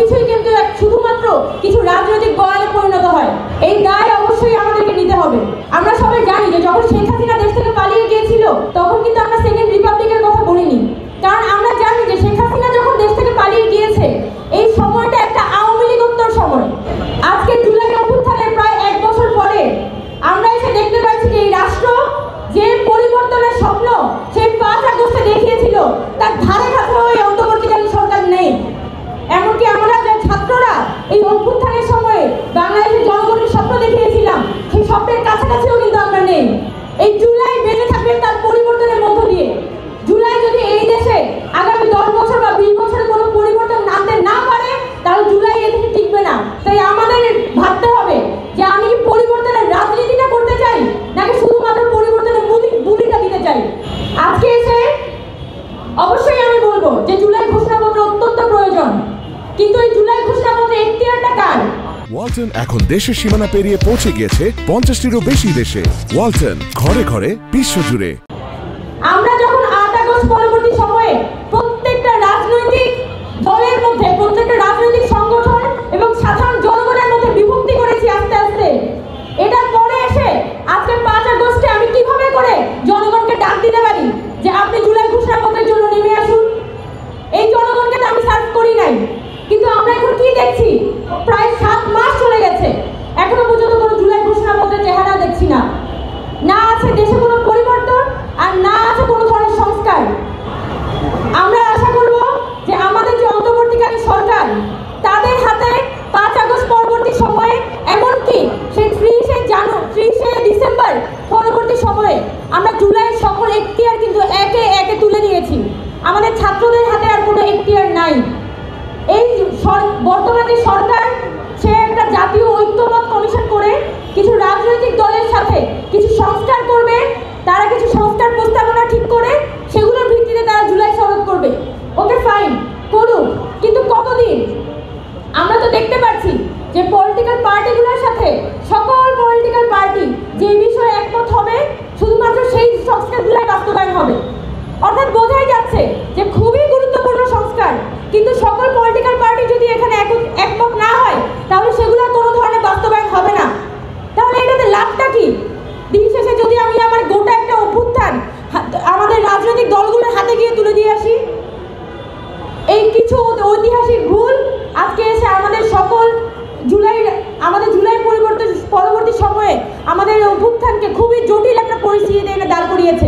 সবকিছুই কিন্তু শুধুমাত্র কিছু রাজনৈতিক বয়ানে পরিণত হয়। এই দায় অবশ্যই আমাদেরকে নিতে হবে। আমরা সবাই জানি যে যখন শেখ হাসিনা দেশ থেকে পালিয়ে গিয়েছিল তখন কিন্তু আমরা সেকেন্ড রিপাবলিকের কথা বলিনি, কারণ আমরা জানি যে শেখ হাসিনা যখন দেশ থেকে পালিয়ে গিয়েছে এই সময়টা একটা আওয়ামী লীগোত্তর সময়। আজকে জুলাই অভ্যুত্থানের প্রায় 1 বছর পরে আমরা এসে দেখতে পাচ্ছি যে এই রাষ্ট্র যে পরিবর্তনের স্বপ্ন সেই 5 আগস্টে দেখিয়েছিল তার ধারে কাছেও এই অন্তর্বর্তীকালীন সরকার নেই। এমনকি আমরা যে ছাত্ররা এই অভ্যুত্থানের সময়ে বাংলাদেশের জনগণের স্বপ্ন দেখিয়েছিলাম সেই স্বপ্নের কাছাকাছিও কিন্তু আমরা নেই। এই জুলাই বেঁচে থাকবে তার পরিবর্তনের মধ্য দিয়ে। জুলাই যদি এই দেশে আগামী 10 বছর বা 20 বছরে কোনো পরিবর্তন আনতে না পারে তাহলে জুলাই এ থেকে টিকবে না। তাই আমাদের ভাবতে হবে যে আমি কি পরিবর্তনের রাজনীতিটা করতে চাই নাকি শুধুমাত্র পরিবর্তনের বুলিটা দিতে চাই। আজকে এসে অবশ্যই আমি বলবো যে জুলাই ঘোষণাপত্র অত্যন্ত প্রয়োজন, কিন্তু এই জুলাই ঘোষণাপত্রে এখতিয়ারটা কার? ওয়ালটন এখন দেশের সীমানা পেরিয়ে পৌঁছে গিয়েছে 50টিরও বেশি দেশে। ওয়ালটন, ঘরে ঘরে বিশ্বজুড়ে। আমরা যখন 8 আগস্ট পরবর্তী সময়ে প্রত্যেকটা রাজনৈতিক দলের মধ্যে, প্রত্যেকটা রাজনৈতিক সংগঠন এবং সাধারণ জনগণের মধ্যে বিভক্তি করেছি আস্তে আস্তে, এটার পরে এসে আজকে 5 আগস্টে আমি কিভাবে করে জনগণকে ডাক দিতে পারি যে আপনি জুলাই ঘোষণাপত্রের জন্য নেমে আসুন? এই জনগণকে তো আমি সার্ভ করি নাই। কিন্তু আমরা এখন কি দেখছি, প্রায় 7 মাস চলে গেছে, এখনো পর্যন্ত কোনো জুলাই ঘোষণাপত্রের চেহারা দেখছি না। না আছে দেশে কোনো পরিবর্তন আর না আছে কোনো ধরনের সংস্কার। আমরা আশা করব যে আমাদের যে অন্তর্বর্তীকালীন সরকার তাদের হাতে 5 আগস্ট পরবর্তী সময়ে, এমনকি সেই 30 ডিসেম্বর পরবর্তী সময়ে আমরা জুলাইয়ের সকল এখতিয়ার কিন্তু একে একে তুলে নিয়েছি। আমাদের ছাত্রদের হাতে আর কোনো এখতিয়ার নাই। এই বর্তমানে সরকার সে একটা জাতীয় ঐক্যমত কমিশন করে কিছু রাজনৈতিক দলের সাথে কিছু সংস্কার করবে, তারা কিছু সংস্কার প্রস্তাবনা ঠিক করে সেগুলোর ভিত্তিতে তারা জুলাই শরৎ করবে। ওকে ফাইন, করুক, কিন্তু কতদিন? আমরা তো দেখতে পাচ্ছি যে পলিটিক্যাল পার্টিগুলোর সাথে সকল পলিটিক্যাল পার্টি যে বিষয়ে একমত হবে শুধুমাত্র সেই সংস্কারগুলোই বাস্তবায়ন হবে। অর্থাৎ বোঝাই যাচ্ছে যে খুবই গুরুত্বপূর্ণ সংস্কার, কিন্তু সকল পলিটিক্যাল পার্টি যদি এখানে একমত না হয় তাহলে সেগুলোর কোনো ধরনের বাস্তবায়ন হবে না। তাহলে এটাতে লাভটা কি? দিন শেষে যদি আমি আমার গোটা একটা অভ্যুত্থান আমাদের রাজনৈতিক দলগুলোর হাতে গিয়ে তুলে দিয়ে আসি, এই কিছু ঐতিহাসিক ভুল আজকে এসে আমাদের জুলাই পরবর্তী সময়ে আমাদের অভ্যুত্থানকে খুবই জটিল একটা পরিস্থিতিতে এনে দাঁড় করিয়েছে।